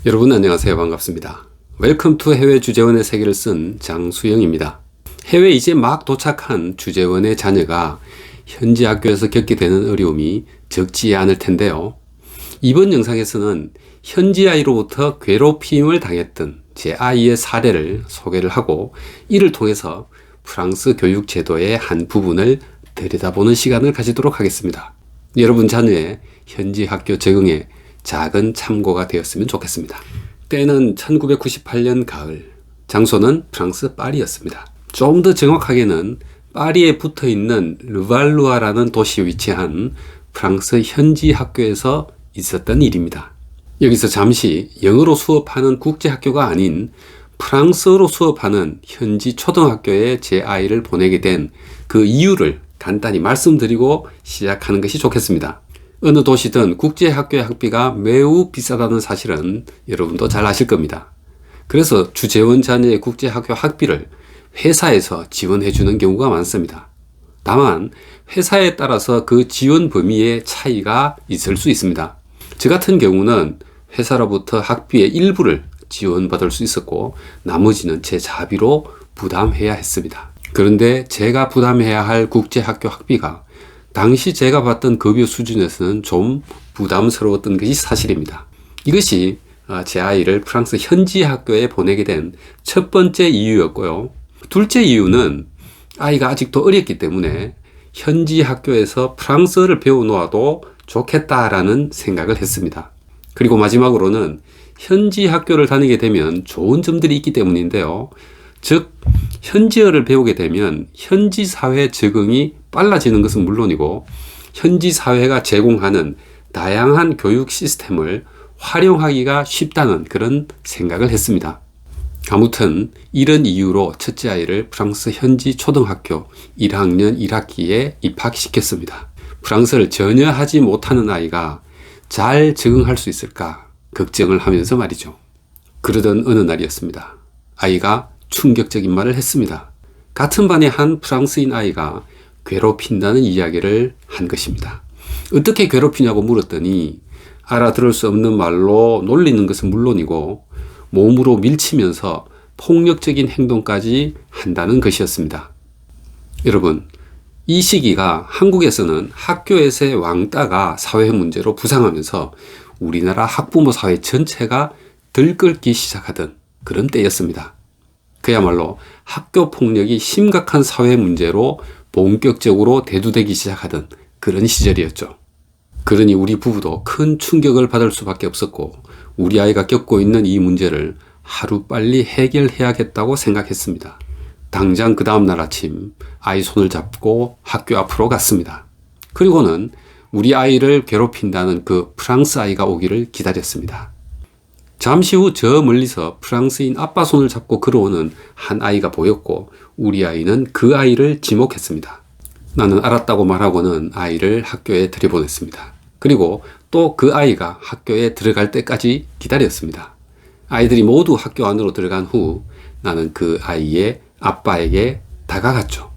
여러분 안녕하세요. 반갑습니다. 웰컴 투 해외 주재원의 세계를 쓴 장수영입니다. 해외에 이제 막 도착한 주재원의 자녀가 현지 학교에서 겪게 되는 어려움이 적지 않을 텐데요. 이번 영상에서는 현지 아이로부터 괴롭힘을 당했던 제 아이의 사례를 소개를 하고 이를 통해서 프랑스 교육 제도의 한 부분을 들여다보는 시간을 가지도록 하겠습니다. 여러분 자녀의 현지 학교 적응에 작은 참고가 되었으면 좋겠습니다. 때는 1998년 가을, 장소는 프랑스 파리였습니다. 좀 더 정확하게는 파리에 붙어있는 르발루아라는 도시에 위치한 프랑스 현지 학교에서 있었던 일입니다. 여기서 잠시 영어로 수업하는 국제학교가 아닌 프랑스어로 수업하는 현지 초등학교에 제 아이를 보내게 된 그 이유를 간단히 말씀드리고 시작하는 것이 좋겠습니다. 어느 도시든 국제학교의 학비가 매우 비싸다는 사실은 여러분도 잘 아실 겁니다. 그래서 주재원 자녀의 국제학교 학비를 회사에서 지원해 주는 경우가 많습니다. 다만 회사에 따라서 그 지원 범위의 차이가 있을 수 있습니다. 저 같은 경우는 회사로부터 학비의 일부를 지원받을 수 있었고 나머지는 제 자비로 부담해야 했습니다. 그런데 제가 부담해야 할 국제학교 학비가 당시 제가 봤던 급여 수준에서는 좀 부담스러웠던 것이 사실입니다. 이것이 제 아이를 프랑스 현지 학교에 보내게 된 첫 번째 이유였고요. 둘째 이유는 아이가 아직도 어렸기 때문에 현지 학교에서 프랑스어를 배워놓아도 좋겠다라는 생각을 했습니다. 그리고 마지막으로는 현지 학교를 다니게 되면 좋은 점들이 있기 때문인데요. 즉 현지어를 배우게 되면 현지 사회 적응이 빨라지는 것은 물론이고 현지 사회가 제공하는 다양한 교육 시스템을 활용하기가 쉽다는 그런 생각을 했습니다. 아무튼 이런 이유로 첫째 아이를 프랑스 현지 초등학교 1학년 1학기에 입학시켰습니다. 프랑스를 전혀 하지 못하는 아이가 잘 적응할 수 있을까 걱정을 하면서 말이죠. 그러던 어느 날이었습니다. 아이가 충격적인 말을 했습니다. 같은 반의 한 프랑스인 아이가 괴롭힌다는 이야기를 한 것입니다. 어떻게 괴롭히냐고 물었더니 알아들을 수 없는 말로 놀리는 것은 물론이고 몸으로 밀치면서 폭력적인 행동까지 한다는 것이었습니다. 여러분, 이 시기가 한국에서는 학교에서의 왕따가 사회 문제로 부상하면서 우리나라 학부모 사회 전체가 들끓기 시작하던 그런 때였습니다. 그야말로 학교 폭력이 심각한 사회 문제로 본격적으로 대두되기 시작하던 그런 시절이었죠. 그러니 우리 부부도 큰 충격을 받을 수밖에 없었고 우리 아이가 겪고 있는 이 문제를 하루빨리 해결해야겠다고 생각했습니다. 당장 그 다음날 아침 아이 손을 잡고 학교 앞으로 갔습니다. 그리고는 우리 아이를 괴롭힌다는 그 프랑스 아이가 오기를 기다렸습니다. 잠시 후 저 멀리서 프랑스인 아빠 손을 잡고 걸어오는 한 아이가 보였고 우리 아이는 그 아이를 지목했습니다. 나는 알았다고 말하고는 아이를 학교에 들여보냈습니다. 그리고 또 그 아이가 학교에 들어갈 때까지 기다렸습니다. 아이들이 모두 학교 안으로 들어간 후 나는 그 아이의 아빠에게 다가갔죠.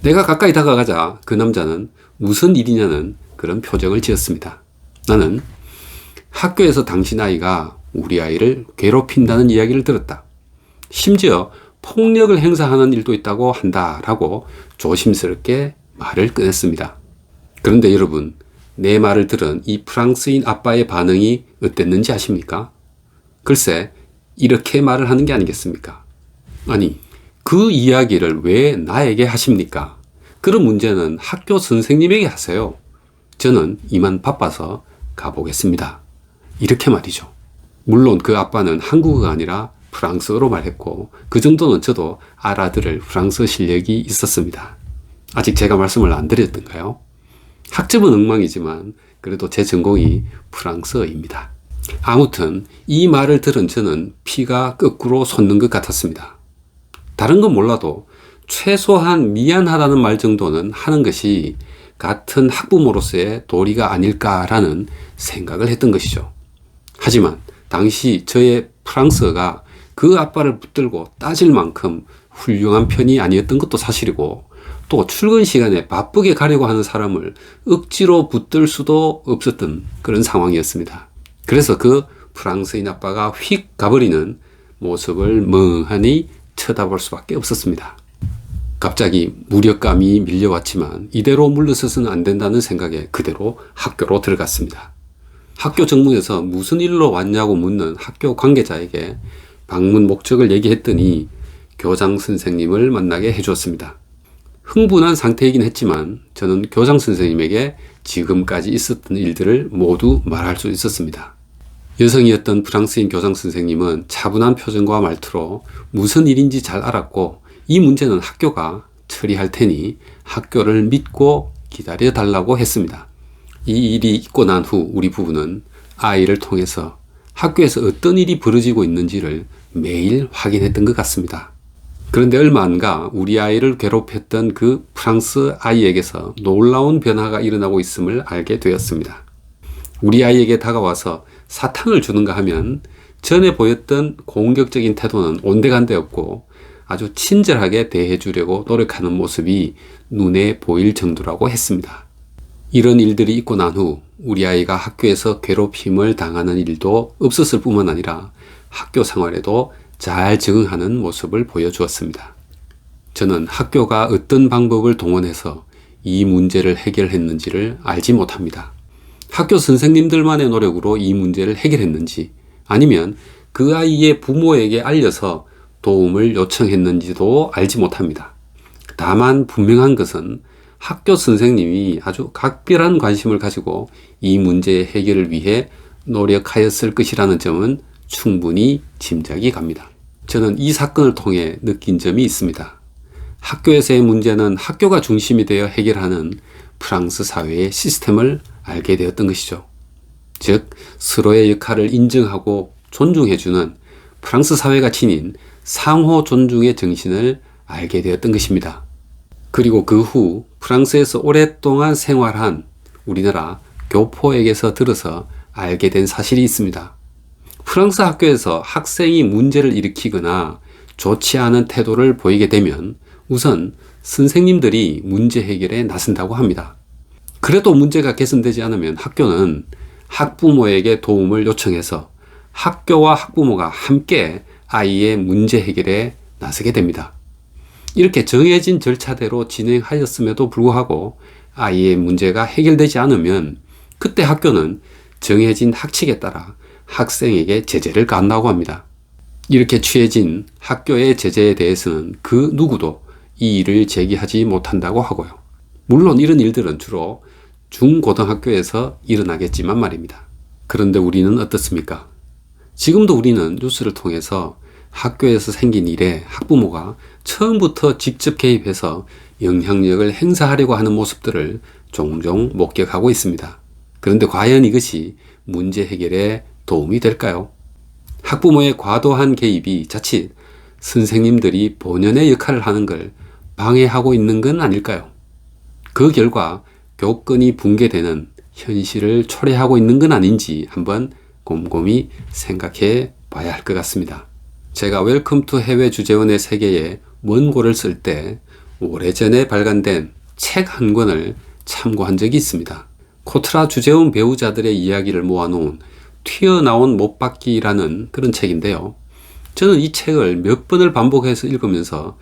내가 가까이 다가가자 그 남자는 무슨 일이냐는 그런 표정을 지었습니다. 나는 학교에서 당신 아이가 우리 아이를 괴롭힌다는 이야기를 들었다. 심지어 폭력을 행사하는 일도 있다고 한다라고 조심스럽게 말을 꺼냈습니다. 그런데 여러분, 내 말을 들은 이 프랑스인 아빠의 반응이 어땠는지 아십니까? 글쎄, 이렇게 말을 하는 게 아니겠습니까? 아니, 그 이야기를 왜 나에게 하십니까? 그런 문제는 학교 선생님에게 하세요. 저는 이만 바빠서 가보겠습니다. 이렇게 말이죠. 물론 그 아빠는 한국어가 아니라 프랑스어로 말했고 그 정도는 저도 알아들을 프랑스어 실력이 있었습니다. 아직 제가 말씀을 안 드렸던가요? 학점은 엉망이지만 그래도 제 전공이 프랑스어입니다. 아무튼 이 말을 들은 저는 피가 거꾸로 솟는 것 같았습니다. 다른 건 몰라도 최소한 미안하다는 말 정도는 하는 것이 같은 학부모로서의 도리가 아닐까라는 생각을 했던 것이죠. 하지만 당시 저의 프랑스어가 그 아빠를 붙들고 따질 만큼 훌륭한 편이 아니었던 것도 사실이고 또 출근 시간에 바쁘게 가려고 하는 사람을 억지로 붙들 수도 없었던 그런 상황이었습니다. 그래서 그 프랑스인 아빠가 휙 가버리는 모습을 멍하니 쳐다볼 수밖에 없었습니다. 갑자기 무력감이 밀려왔지만 이대로 물러서서는 안 된다는 생각에 그대로 학교로 들어갔습니다. 학교 정문에서 무슨 일로 왔냐고 묻는 학교 관계자에게 방문 목적을 얘기했더니 교장 선생님을 만나게 해주었습니다. 흥분한 상태이긴 했지만 저는 교장 선생님에게 지금까지 있었던 일들을 모두 말할 수 있었습니다. 여성이었던 프랑스인 교장 선생님은 차분한 표정과 말투로 무슨 일인지 잘 알았고 이 문제는 학교가 처리할 테니 학교를 믿고 기다려 달라고 했습니다. 이 일이 있고 난 후 우리 부부는 아이를 통해서 학교에서 어떤 일이 벌어지고 있는지를 매일 확인했던 것 같습니다. 그런데 얼마 안 가 우리 아이를 괴롭혔던 그 프랑스 아이에게서 놀라운 변화가 일어나고 있음을 알게 되었습니다. 우리 아이에게 다가와서 사탕을 주는가 하면 전에 보였던 공격적인 태도는 온데간데 없고 아주 친절하게 대해주려고 노력하는 모습이 눈에 보일 정도라고 했습니다. 이런 일들이 있고 난 후 우리 아이가 학교에서 괴롭힘을 당하는 일도 없었을 뿐만 아니라 학교 생활에도 잘 적응하는 모습을 보여주었습니다. 저는 학교가 어떤 방법을 동원해서 이 문제를 해결했는지를 알지 못합니다. 학교 선생님들만의 노력으로 이 문제를 해결했는지 아니면 그 아이의 부모에게 알려서 도움을 요청했는지도 알지 못합니다. 다만 분명한 것은 학교 선생님이 아주 각별한 관심을 가지고 이 문제의 해결을 위해 노력하였을 것이라는 점은 충분히 짐작이 갑니다. 저는 이 사건을 통해 느낀 점이 있습니다. 학교에서의 문제는 학교가 중심이 되어 해결하는 프랑스 사회의 시스템을 알게 되었던 것이죠. 즉, 서로의 역할을 인정하고 존중해주는 프랑스 사회가 지닌 상호 존중의 정신을 알게 되었던 것입니다. 그리고 그 후 프랑스에서 오랫동안 생활한 우리나라 교포에게서 들어서 알게 된 사실이 있습니다. 프랑스 학교에서 학생이 문제를 일으키거나 좋지 않은 태도를 보이게 되면 우선 선생님들이 문제 해결에 나선다고 합니다. 그래도 문제가 개선되지 않으면 학교는 학부모에게 도움을 요청해서 학교와 학부모가 함께 아이의 문제 해결에 나서게 됩니다. 이렇게 정해진 절차대로 진행하였음에도 불구하고 아이의 문제가 해결되지 않으면 그때 학교는 정해진 학칙에 따라 학생에게 제재를 가한다고 합니다. 이렇게 취해진 학교의 제재에 대해서는 그 누구도 이의를 제기하지 못한다고 하고요. 물론 이런 일들은 주로 중고등학교에서 일어나겠지만 말입니다. 그런데 우리는 어떻습니까? 지금도 우리는 뉴스를 통해서 학교에서 생긴 일에 학부모가 처음부터 직접 개입해서 영향력을 행사하려고 하는 모습들을 종종 목격하고 있습니다. 그런데 과연 이것이 문제 해결에 도움이 될까요? 학부모의 과도한 개입이 자칫 선생님들이 본연의 역할을 하는 걸 방해하고 있는 건 아닐까요? 그 결과 교권이 붕괴되는 현실을 초래하고 있는 건 아닌지 한번 곰곰이 생각해 봐야 할 것 같습니다. 제가 웰컴 투 해외 주재원의 세계에 원고를 쓸 때 오래전에 발간된 책 한 권을 참고한 적이 있습니다. 코트라 주재원 배우자들의 이야기를 모아놓은 튀어나온 못받기라는 그런 책인데요. 저는 이 책을 몇 번을 반복해서 읽으면서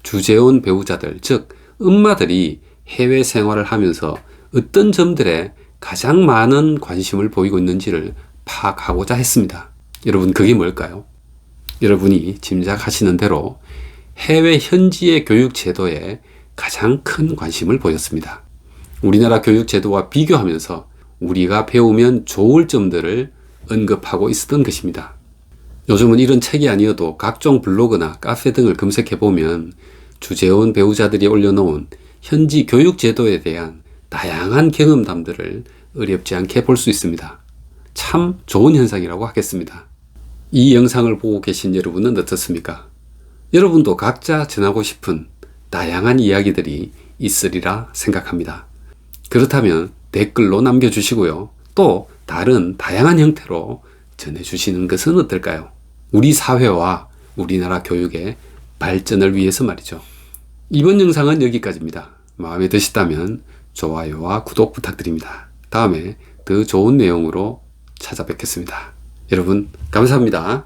주재원 배우자들, 즉 엄마들이 해외 생활을 하면서 어떤 점들에 가장 많은 관심을 보이고 있는지를 파악하고자 했습니다. 여러분, 그게 뭘까요? 여러분이 짐작하시는 대로 해외 현지의 교육 제도에 가장 큰 관심을 보였습니다. 우리나라 교육 제도와 비교하면서 우리가 배우면 좋을 점들을 언급하고 있었던 것입니다. 요즘은 이런 책이 아니어도 각종 블로그나 카페 등을 검색해보면 주재원 배우자들이 올려놓은 현지 교육 제도에 대한 다양한 경험담들을 어렵지 않게 볼 수 있습니다. 참 좋은 현상이라고 하겠습니다. 이 영상을 보고 계신 여러분은 어떻습니까? 여러분도 각자 전하고 싶은 다양한 이야기들이 있으리라 생각합니다. 그렇다면 댓글로 남겨주시고요. 또 다른 다양한 형태로 전해주시는 것은 어떨까요? 우리 사회와 우리나라 교육의 발전을 위해서 말이죠. 이번 영상은 여기까지입니다. 마음에 드셨다면 좋아요와 구독 부탁드립니다. 다음에 더 좋은 내용으로 찾아뵙겠습니다. 여러분 감사합니다.